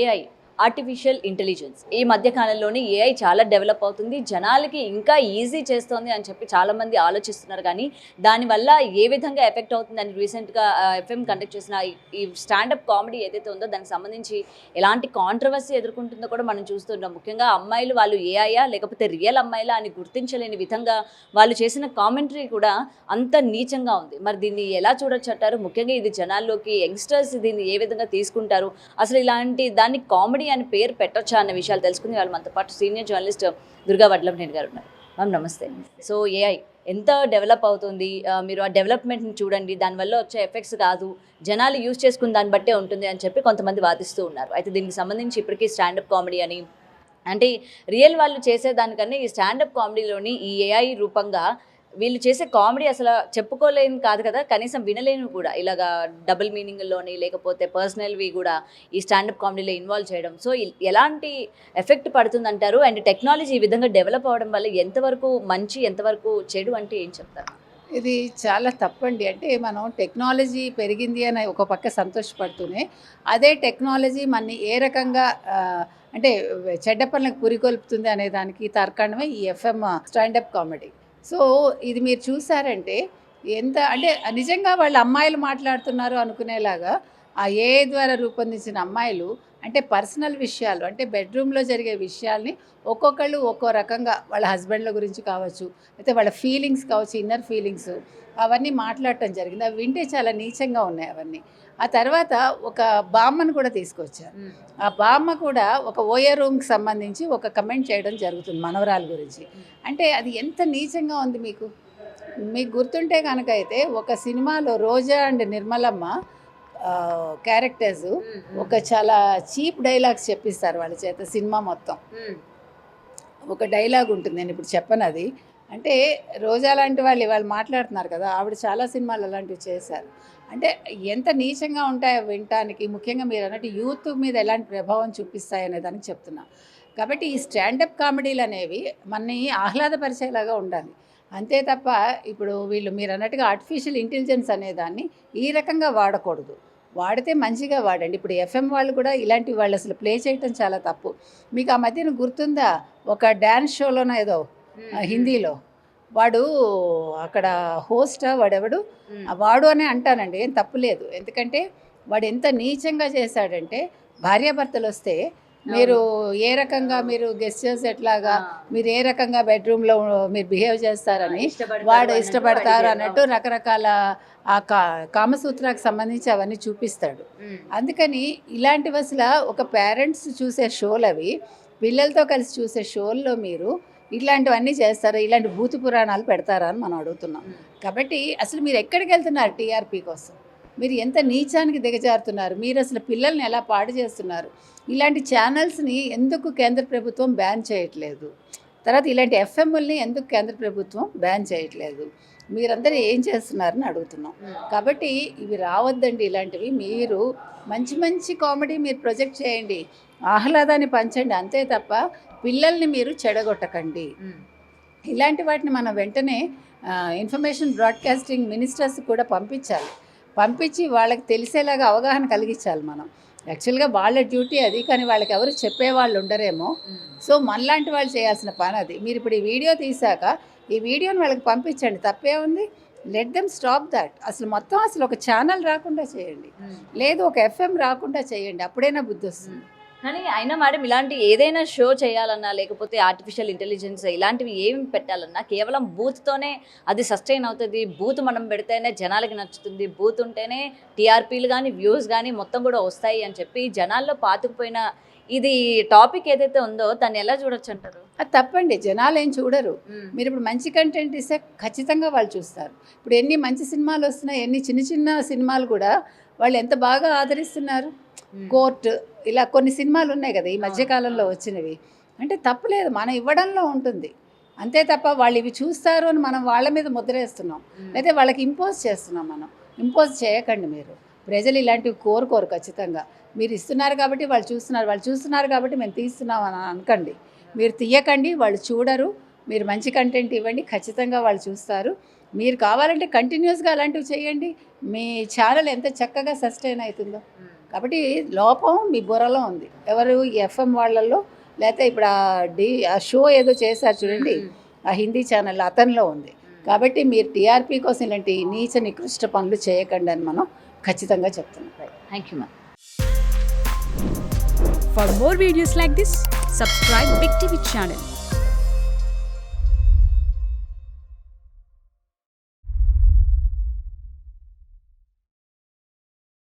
AI artificial intelligence ఈ మధ్య కాలంలోనే ఏఐ చాలా డెవలప్ అవుతుంది, జనాలకి ఇంకా ఈజీ చేస్తోంది అని చెప్పి చాలామంది ఆలోచిస్తున్నారు. కానీ దానివల్ల ఏ విధంగా ఎఫెక్ట్ అవుతుందని రీసెంట్గా ఎఫ్ఎం కండక్ట్ చేసిన ఈ స్టాండప్ కామెడీ ఏదైతే ఉందో దానికి సంబంధించి ఎలాంటి కాంట్రవర్సీ ఎదుర్కొంటుందో కూడా మనం చూస్తున్నాం. ముఖ్యంగా అమ్మాయిలు వాళ్ళు ఏఐయా లేకపోతే రియల్ అమ్మాయిలా అని గుర్తించలేని విధంగా వాళ్ళు చేసిన కామెంటరీ కూడా అంత నీచంగా ఉంది. మరి దీన్ని ఎలా చూడొచ్చు అంటారు? ముఖ్యంగా ఇది జనాల్లోకి యంగ్స్టర్స్ దీన్ని ఏ విధంగా తీసుకుంటారు, అసలు ఇలాంటి దాన్ని కామెడీ అని పేరు పెట్టొచ్చా అన్న విషయాలు తెలుసుకుంది వాళ్ళు మనతో పాటు సీనియర్ జర్నలిస్ట్ దుర్గా వడ్లంనేని గారు ఉన్నారు. మ్యామ్ నమస్తే. సో ఏఐ ఎంత డెవలప్ అవుతుంది, మీరు ఆ డెవలప్మెంట్ని చూడండి, దానివల్ల వచ్చే ఎఫెక్ట్స్ కాదు జనాలు యూజ్ చేసుకున్న దాన్ని బట్టే ఉంటుంది అని చెప్పి కొంతమంది వాదిస్తూ ఉన్నారు. అయితే దీనికి సంబంధించి ఇప్పటికీ స్టాండప్ కామెడీ అని అంటే రియల్ వాళ్ళు చేసేదానికన్నా ఈ స్టాండప్ కామెడీలోని ఈ ఏఐ రూపంగా వీళ్ళు చేసే కామెడీ అసలు చెప్పుకోలేని కాదు కదా, కనీసం వినలేని కూడా ఇలాగా డబుల్ మీనింగ్లోని లేకపోతే పర్సనల్వి కూడా ఈ స్టాండప్ కామెడీలో ఇన్వాల్వ్ చేయడం. సో ఎలాంటి ఎఫెక్ట్ పడుతుందంటారు? అండ్ టెక్నాలజీ ఈ విధంగా డెవలప్ అవ్వడం వల్ల ఎంతవరకు మంచి ఎంతవరకు చెడు అంటే ఏం చెప్తారు? ఇది చాలా తప్పండి. అంటే మనం టెక్నాలజీ పెరిగింది అని ఒక పక్క సంతోషపడుతూనే అదే టెక్నాలజీ మనని ఏ రకంగా అంటే చెడ్డ పనులకు పురికొల్పుతుంది అనే దానికి తర్కాణమే ఈ ఎఫ్ఎం స్టాండప్ కామెడీ. సో ఇది మీరు చూసారంటే ఎంత అంటే నిజంగా వాళ్ళు అమ్మాయిలు మాట్లాడుతున్నారు అనుకునేలాగా ఆ ఏఐ ద్వారా రూపొందించిన అమ్మాయిలు అంటే పర్సనల్ విషయాలు అంటే బెడ్రూమ్లో జరిగే విషయాల్ని ఒక్కొక్కళ్ళు ఒక్కో రకంగా వాళ్ళ హస్బెండ్ల గురించి కావచ్చు, అయితే వాళ్ళ ఫీలింగ్స్ కావచ్చు, ఇన్నర్ ఫీలింగ్స్ అవన్నీ మాట్లాడటం జరిగింది. అవి వింటే చాలా నీచంగా ఉన్నాయి అవన్నీ. ఆ తర్వాత ఒక బామ్మను కూడా తీసుకొచ్చారు. ఆ బామ్మ కూడా ఒక ఓయే రూమ్కి సంబంధించి ఒక కమెంట్ చేయడం జరుగుతుంది మనవరాల గురించి. అంటే అది ఎంత నీచంగా ఉంది మీకు గుర్తుంటే కనుక అయితే ఒక సినిమాలో రోజా అండ్ నిర్మలమ్మ క్యారెక్టర్స్ ఒక చాలా చీప్ డైలాగ్స్ చెప్పిస్తారు వాళ్ళ చేత సినిమా మొత్తం. ఒక డైలాగ్ ఉంటుంది, నేను ఇప్పుడు చెప్పను అది. అంటే రోజా లాంటి వాళ్ళు మాట్లాడుతున్నారు కదా, ఆవిడ చాలా సినిమాలు అలాంటివి చేశారు. అంటే ఎంత నీచంగా ఉంటాయో వినటానికి, ముఖ్యంగా మీరు అన్నట్టు యూత్ మీద ఎలాంటి ప్రభావం చూపిస్తాయనే దానికి చెప్తున్నా. కాబట్టి ఈ స్టాండప్ కామెడీలు అనేవి మనని ఆహ్లాదపరిచేలాగా ఉండాలి, అంతే తప్ప ఇప్పుడు మీరు అన్నట్టుగా ఆర్టిఫిషియల్ ఇంటెలిజెన్స్ అనేదాన్ని ఈ రకంగా వాడకూడదు. వాడితే మంచిగా వాడండి. ఇప్పుడు ఎఫ్ఎం వాళ్ళు కూడా ఇలాంటి వాళ్ళు అసలు ప్లే చేయటం చాలా తప్పు. మీకు ఆ మధ్యన గుర్తుందా, ఒక డ్యాన్స్ షోలోనో ఏదో హిందీలో వాడు అక్కడ హోస్ట్ వాడెవడు వాడు అని అంటానండి, ఏం తప్పు లేదు. ఎందుకంటే వాడు ఎంత నీచంగా చేశాడంటే భార్యాభర్తలు వస్తే మీరు ఏ రకంగా మీరు గెస్టర్స్ ఎట్లాగా మీరు ఏ రకంగా బెడ్రూమ్లో మీరు బిహేవ్ చేస్తారని వాడు ఇష్టపడతారు అన్నట్టు రకరకాల ఆ కామసూత్రానికి సంబంధించి అవన్నీ చూపిస్తాడు. అందుకని ఇలాంటివి అసలు ఒక పేరెంట్స్ చూసే షోలు అవి పిల్లలతో కలిసి చూసే షోల్లో మీరు ఇట్లాంటివన్నీ చేస్తారా, ఇలాంటి భూతి పురాణాలు పెడతారా అని మనం అడుగుతున్నాం. కాబట్టి అసలు మీరు ఎక్కడికి వెళ్తున్నారు టీఆర్పీ కోసం? మీరు ఎంత నీచానికి దిగజారుతున్నారు? మీరు అసలు పిల్లల్ని ఎలా పాడు చేస్తున్నారు? ఇలాంటి ఛానల్స్ని ఎందుకు కేంద్ర ప్రభుత్వం బ్యాన్ చేయట్లేదు? తర్వాత ఇలాంటి ఎఫ్ఎంఎల్ని ఎందుకు కేంద్ర ప్రభుత్వం బ్యాన్ చేయట్లేదు? మీరందరూ ఏం చేస్తున్నారని అడుగుతున్నాం. కాబట్టి ఇవి రావద్దండి ఇలాంటివి. మీరు మంచి మంచి కామెడీ మీరు ప్రొజెక్ట్ చేయండి, ఆహ్లాదాన్ని పంచండి, అంతే తప్ప పిల్లల్ని మీరు చెడగొట్టకండి. ఇలాంటి వాటిని మనం వెంటనే ఇన్ఫర్మేషన్ బ్రాడ్కాస్టింగ్ మినిస్టర్స్ కూడా పంపించి వాళ్ళకి తెలిసేలాగా అవగాహన కలిగించాలి మనం. యాక్చువల్గా వాళ్ళ డ్యూటీ అది, కానీ వాళ్ళకి ఎవరు చెప్పేవాళ్ళు ఉండరేమో. సో మనలాంటి వాళ్ళు చేయాల్సిన పని అది. మీరు ఇప్పుడు ఈ వీడియో తీసాక ఈ వీడియోని వాళ్ళకి పంపించండి, తప్పే ఉంది. Let them stop that. అసలు ఒక ఛానల్ రాకుండా చేయండి, లేదు ఒక ఎఫ్ఎం రాకుండా చేయండి, అప్పుడైనా బుద్ధి వస్తుంది. కానీ అయినా మేడం ఇలాంటి ఏదైనా షో చేయాలన్నా లేకపోతే ఆర్టిఫిషియల్ ఇంటెలిజెన్స్ ఇలాంటివి ఏమి పెట్టాలన్నా కేవలం బూత్తోనే అది సస్టైన్ అవుతుంది. బూత్ మనం పెడితేనే జనాలకి నచ్చుతుంది, బూత్ ఉంటేనే టీఆర్పీలు కానీ వ్యూస్ కానీ మొత్తం కూడా వస్తాయి అని చెప్పి జనాల్లో పాతుకుపోయిన ఇది టాపిక్ ఏదైతే ఉందో దాన్ని ఎలా చూడొచ్చు అంటారు? అది తప్పండి, జనాలు ఏం చూడరు. మీరు ఇప్పుడు మంచి కంటెంట్ ఇస్తే ఖచ్చితంగా వాళ్ళు చూస్తారు. ఇప్పుడు ఎన్ని మంచి సినిమాలు వస్తున్నాయి, ఎన్ని చిన్న చిన్న సినిమాలు కూడా వాళ్ళు ఎంత బాగా ఆదరిస్తున్నారు. కోర్ట్ ఇలా కొన్ని సినిమాలు ఉన్నాయి కదా ఈ మధ్యకాలంలో వచ్చినవి. అంటే తప్పులేదు, మనం ఇవ్వడంలో ఉంటుంది, అంతే తప్ప వాళ్ళు ఇవి చూస్తారు అని మనం వాళ్ళ మీద ముద్రేస్తున్నాం, అయితే వాళ్ళకి ఇంపోజ్ చేస్తున్నాం. మనం ఇంపోజ్ చేయకండి. మీరు ప్రజలు ఇలాంటివి కోరుకోరు ఖచ్చితంగా. మీరు ఇస్తున్నారు కాబట్టి వాళ్ళు చూస్తున్నారు కాబట్టి మేము తీస్తున్నాం అని అనకండి. మీరు తీయకండి, వాళ్ళు చూడరు. మీరు మంచి కంటెంట్ ఇవ్వండి, ఖచ్చితంగా వాళ్ళు చూస్తారు. మీరు కావాలంటే కంటిన్యూస్గా అలాంటివి చేయండి, మీ ఛానల్ ఎంత చక్కగా సస్టైన్ అవుతుందో. కాబట్టి లోపం మీ బుర్రలో ఉంది. ఎవరు ఈ ఎఫ్ఎం వాళ్ళల్లో, లేకపోతే ఇప్పుడు ఆ షో ఏదో చేశారు చూడండి, ఆ హిందీ ఛానల్ అతనిలో ఉంది. కాబట్టి మీరు టీఆర్పీ కోసం ఇలాంటి నీచ నికృష్ట పనులు చేయకండి అని మనం ఖచ్చితంగా చెప్తున్నాం. Thank you ma'am. For more videos like this, subscribe Big TV channel.